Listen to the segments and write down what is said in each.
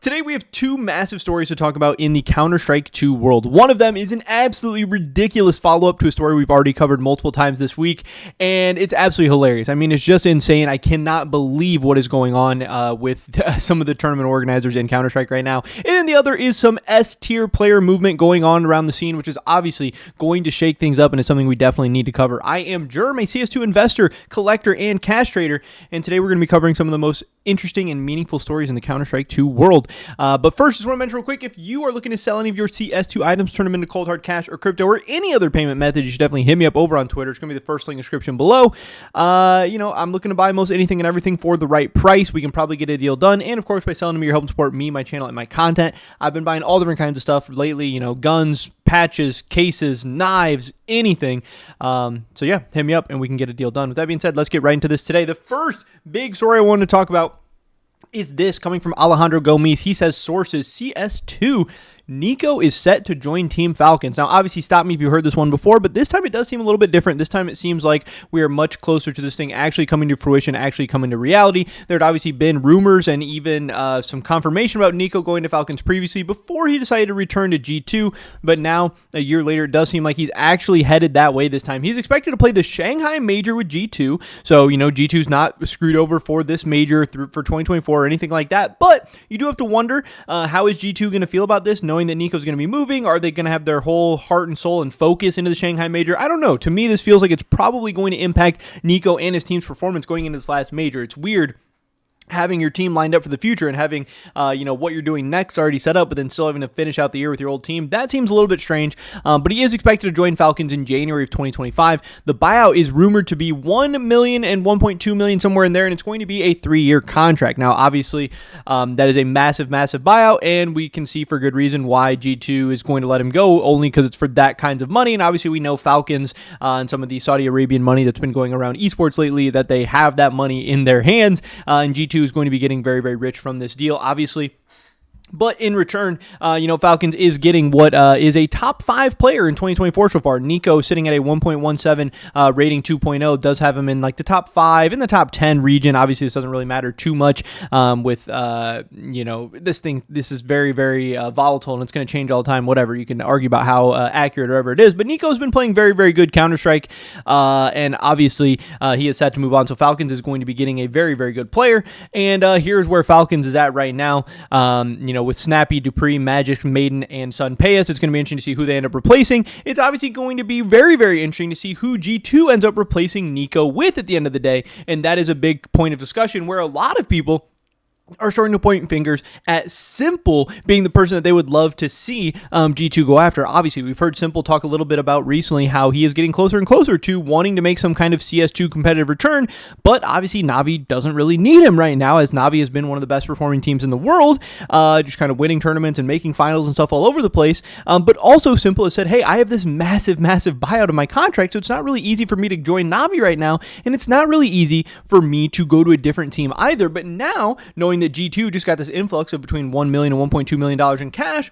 Today we have two massive stories to talk about in the Counter-Strike 2 world. One of them is an absolutely ridiculous follow-up to a story we've already covered multiple times this week, and it's absolutely hilarious. I mean, it's just insane. I cannot believe what is going on with some of the tournament organizers in Counter-Strike right now. And then the other is some S-tier player movement going on around the scene, which is obviously going to shake things up, and it's something we definitely need to cover. I am Jerm, a CS2 investor, collector, and cash trader, and today we're going to be covering some of the most interesting and meaningful stories in the Counter-Strike 2 world. But first, just want to mention real quick, if you are looking to sell any of your CS2 items, turn them into cold hard cash or crypto or any other payment method, you should definitely hit me up over on Twitter. It's going to be the first link in the description below. I'm looking to buy most anything and everything for the right price. We can probably get a deal done. And of course, by selling to me, you're helping support me, my channel, and my content. I've been buying all different kinds of stuff lately, guns, patches, cases, knives, anything. So yeah, hit me up and we can get a deal done. With that being said, let's get right into this today. The first big story I wanted to talk about is this coming from Alejandro Gomez. He says, sources, CS2, Nico is set to join Team Falcons. Now, obviously, stop me if you heard this one before, but this time it does seem a little bit different. This time it seems like we are much closer to this thing actually coming to fruition, actually coming to reality. There had obviously been rumors and even some confirmation about Nico going to Falcons previously before he decided to return to G2, but now, a year later, it does seem like he's actually headed that way this time. He's expected to play the Shanghai Major with G2, so, G2's not screwed over for this major for 2024 or anything like that, but you do have to wonder, how is G2 going to feel about this, knowing that Nico's going to be moving? Are they going to have their whole heart and soul and focus into the Shanghai Major? I don't know. To me, this feels like it's probably going to impact Nico and his team's performance going into this last major. It's weird having your team lined up for the future and having, what you're doing next already set up, but then still having to finish out the year with your old team. That seems a little bit strange, but he is expected to join Falcons in January of 2025. The buyout is rumored to be $1 million and $1.2 million, somewhere in there, and it's going to be a 3-year contract. Now, obviously, that is a massive, massive buyout, and we can see for good reason why G2 is going to let him go, only because it's for that kinds of money, and obviously we know Falcons and some of the Saudi Arabian money that's been going around esports lately, that they have that money in their hands, and G2 is going to be getting very, very rich from this deal, obviously. But in return, Falcons is getting what is a top 5 player in 2024 so far. Nico sitting at a 1.17 rating 2.0 does have him in like the top 5, in the top 10 region. Obviously, this doesn't really matter too much with, this is very, very volatile and it's going to change all the time, whatever. You can argue about how accurate or whatever it is. But Nico's been playing very, very good Counter-Strike, and obviously he is set to move on. So Falcons is going to be getting a very, very good player. And here's where Falcons is at right now. With Snappy, Dupree, Magic, Maiden, and Sun Payas, it's going to be interesting to see who they end up replacing. It's obviously going to be very, very interesting to see who G2 ends up replacing Nico with at the end of the day, and that is a big point of discussion where a lot of people are starting to point fingers at Simple being the person that they would love to see G2 go after. Obviously, we've heard Simple talk a little bit about recently how he is getting closer and closer to wanting to make some kind of CS2 competitive return, but obviously Navi doesn't really need him right now, as Navi has been one of the best performing teams in the world, just kind of winning tournaments and making finals and stuff all over the place. But also Simple has said, hey, I have this massive, massive buyout of my contract, so it's not really easy for me to join Navi right now, and it's not really easy for me to go to a different team either. But now, knowing that G2 just got this influx of between $1 million and $1.2 million in cash,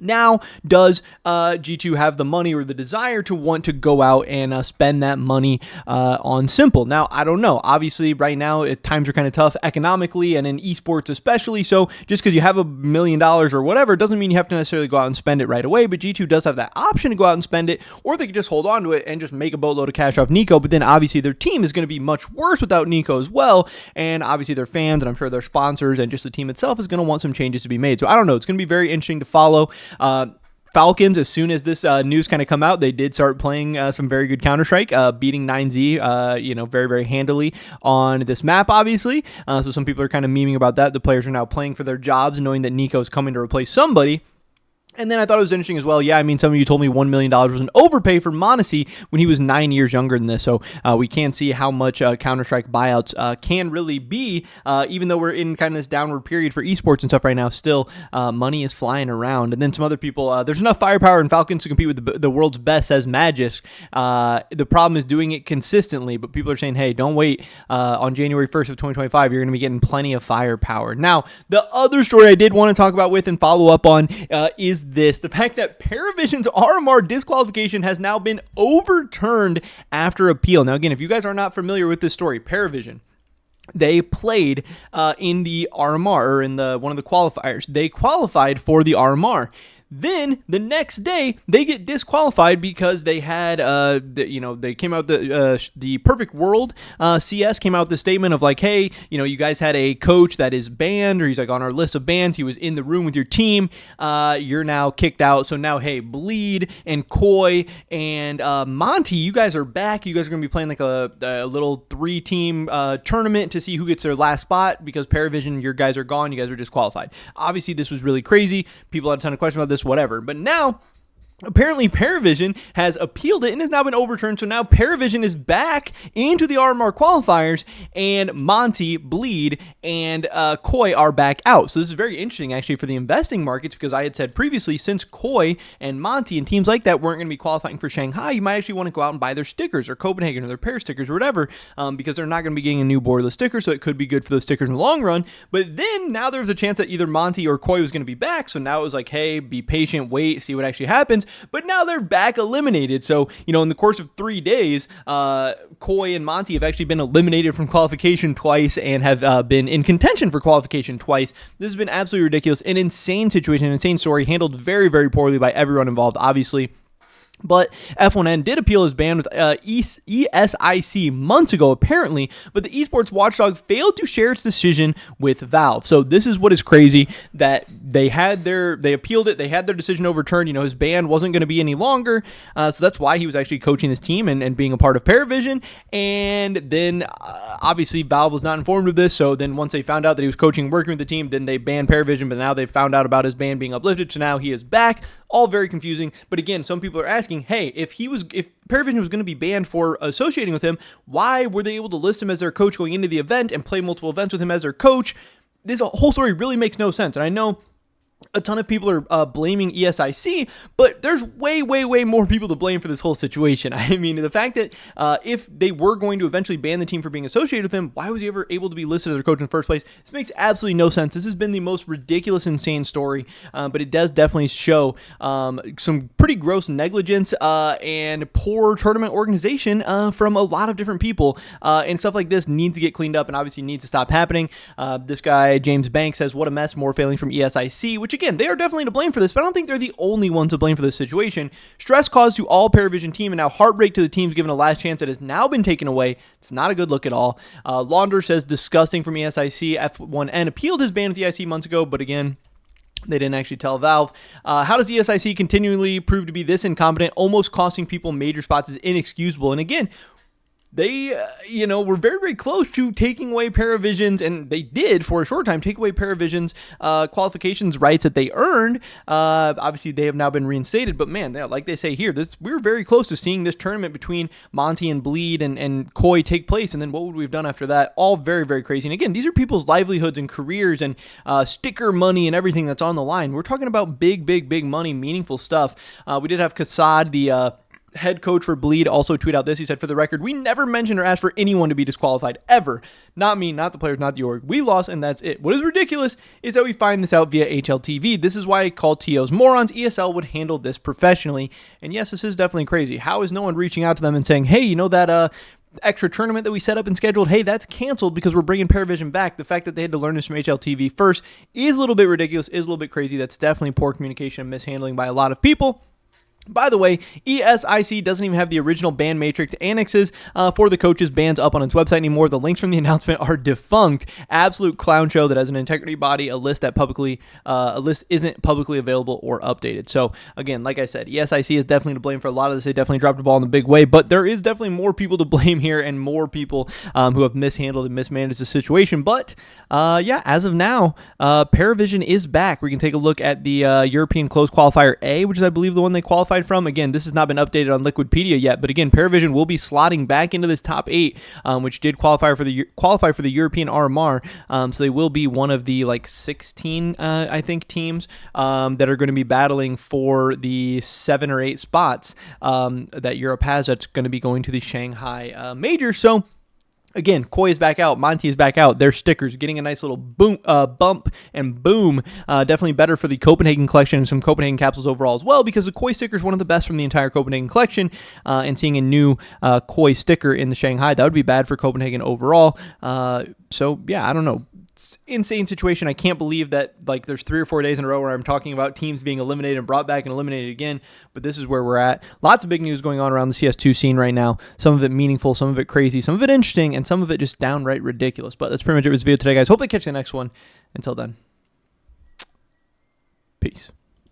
now, does G2 have the money or the desire to want to go out and spend that money on Simple? Now, I don't know. Obviously, right now, times are kind of tough economically and in esports especially, so just because you have $1 million or whatever doesn't mean you have to necessarily go out and spend it right away, but G2 does have that option to go out and spend it, or they could just hold on to it and just make a boatload of cash off Nico, but then obviously their team is going to be much worse without Nico as well, and obviously their fans, and I'm sure their sponsors, and just the team itself is going to want some changes to be made. So I don't know. It's going to be very interesting to follow. Falcons, as soon as this news kind of come out, they did start playing some very good Counter-Strike, beating 9Z, very, very handily on this map, obviously. So some people are kind of memeing about that. The players are now playing for their jobs, knowing that Nico is coming to replace somebody. And then I thought it was interesting as well. Yeah, I mean, some of you told me $1 million was an overpay for Monacy when he was 9 years younger than this. So we can see how much Counter-Strike buyouts can really be. Even though we're in kind of this downward period for esports and stuff right now, still money is flying around. And then some other people, there's enough firepower in Falcons to compete with the world's best, says Magisk. The problem is doing it consistently. But people are saying, hey, don't wait. On January 1st of 2025, you're going to be getting plenty of firepower. Now, the other story I did want to talk about with and follow up on is the fact that Paravision's RMR disqualification has now been overturned after appeal. Now, again, if you guys are not familiar with this story, Paravision, they played in the RMR, or in the one of the qualifiers. They qualified for the RMR. Then the next day they get disqualified because they had, they came out the Perfect World CS came out with the statement of like, hey, you guys had a coach that is banned, or he's like on our list of bans. He was in the room with your team. You're now kicked out. So now, hey, Bleed and Koi and Monty, you guys are back. You guys are gonna be playing like a little 3-team tournament to see who gets their last spot, because Paravision, your guys are gone. You guys are disqualified. Obviously, this was really crazy. People had a ton of questions about this. Whatever. But now, apparently Paravision has appealed it and has now been overturned. So now Paravision is back into the RMR qualifiers, and Monty, Bleed, and Koi are back out. So this is very interesting actually for the investing markets, because I had said previously, since Koi and Monty and teams like that weren't going to be qualifying for Shanghai, you might actually want to go out and buy their stickers, or Copenhagen, or their pair stickers, or whatever, because they're not going to be getting a new borderless sticker, so it could be good for those stickers in the long run. But then now there's a chance that either Monty or Koi was going to be back, so now it was like, hey, be patient, wait, see what actually happens. But now they're back eliminated. So, in the course of 3 days, Koi and Monty have actually been eliminated from qualification twice and have been in contention for qualification twice. This has been absolutely ridiculous. An insane situation, an insane story, handled very, very poorly by everyone involved, obviously. But F1N did appeal his ban with ESIC months ago, apparently, but the esports watchdog failed to share its decision with Valve. So this is what is crazy, that they appealed it, they had their decision overturned. His ban wasn't going to be any longer, so that's why he was actually coaching this team and being a part of Paravision. And then obviously Valve was not informed of this, so then once they found out that he was coaching and working with the team, then they banned Paravision, but now they found out about his ban being uplifted, so now he is back. All very confusing. But again, some people are asking, hey, if Paravision was going to be banned for associating with him, why were they able to list him as their coach going into the event and play multiple events with him as their coach? This whole story really makes no sense. And I know a ton of people are blaming ESIC, but there's way, way, way more people to blame for this whole situation. I mean, the fact that if they were going to eventually ban the team for being associated with him, why was he ever able to be listed as their coach in the first place? This makes absolutely no sense. This has been the most ridiculous, insane story, but it does definitely show some pretty gross negligence and poor tournament organization from a lot of different people, and stuff like this needs to get cleaned up and obviously needs to stop happening. This guy, James Banks, says, what a mess, more failings from ESIC, which again, they are definitely to blame for this, but I don't think they're the only ones to blame for this situation. Stress caused to all Paravision team, and now heartbreak to the teams given a last chance that has now been taken away. It's not a good look at all. Launder says, disgusting from ESIC. F1N appealed his ban with the ESIC months ago, but again, they didn't actually tell Valve. How does ESIC continually prove to be this incompetent, almost costing people major spots, is inexcusable. And again, they, were very, very close to taking away Paravision's, and they did for a short time take away Paravision's qualifications rights that they earned. Obviously, they have now been reinstated, but man, like they say here, we're very close to seeing this tournament between Monty and Bleed and Koi take place, and then what would we have done after that? All very, very crazy. And again, these are people's livelihoods and careers and sticker money and everything that's on the line. We're talking about big, big, big money, meaningful stuff. We did have Kassad, the head coach for Bleed, also tweet out this. He said, for the record, we never mentioned or asked for anyone to be disqualified, ever. Not me, not the players, not the org. We lost, and that's it. What is ridiculous is that we find this out via HLTV. This is why I call TOs morons. ESL would handle this professionally. And yes, this is definitely crazy. How is no one reaching out to them and saying, hey, that extra tournament that we set up and scheduled, hey, that's canceled because we're bringing Paravision back. The fact that they had to learn this from HLTV first is a little bit ridiculous, is a little bit crazy. That's definitely poor communication and mishandling by a lot of people. By the way, ESIC doesn't even have the original ban matrix annexes for the coaches' bans up on its website anymore. The links from the announcement are defunct. Absolute clown show that as an integrity body, a list isn't publicly available or updated. So again, like I said, ESIC is definitely to blame for a lot of this. They definitely dropped the ball in a big way, but there is definitely more people to blame here and more people who have mishandled and mismanaged the situation. But as of now, Paravision is back. We can take a look at the European Closed Qualifier A, which is, I believe, the one they qualified from. Again, this has not been updated on Liquidpedia yet, but again, Paravision will be slotting back into this top 8, which did qualify for the European RMR. So they will be one of the 16, I think, teams that are going to be battling for the 7 or 8 spots that Europe has. That's going to be going to the Shanghai Major. So again, Koi is back out. Monty is back out. Their stickers getting a nice little bump and boom. Definitely better for the Copenhagen collection and some Copenhagen capsules overall as well, because the Koi sticker is one of the best from the entire Copenhagen collection. And seeing a new Koi sticker in the Shanghai, that would be bad for Copenhagen overall. So yeah, I don't know. It's insane situation. I can't believe that like there's 3 or 4 days in a row where I'm talking about teams being eliminated and brought back and eliminated again, but this is where we're at. Lots of big news going on around the CS2 scene right now. Some of it meaningful, some of it crazy, some of it interesting, and some of it just downright ridiculous. But that's pretty much it for this video today, guys. Hopefully catch you in the next one. Until then, peace.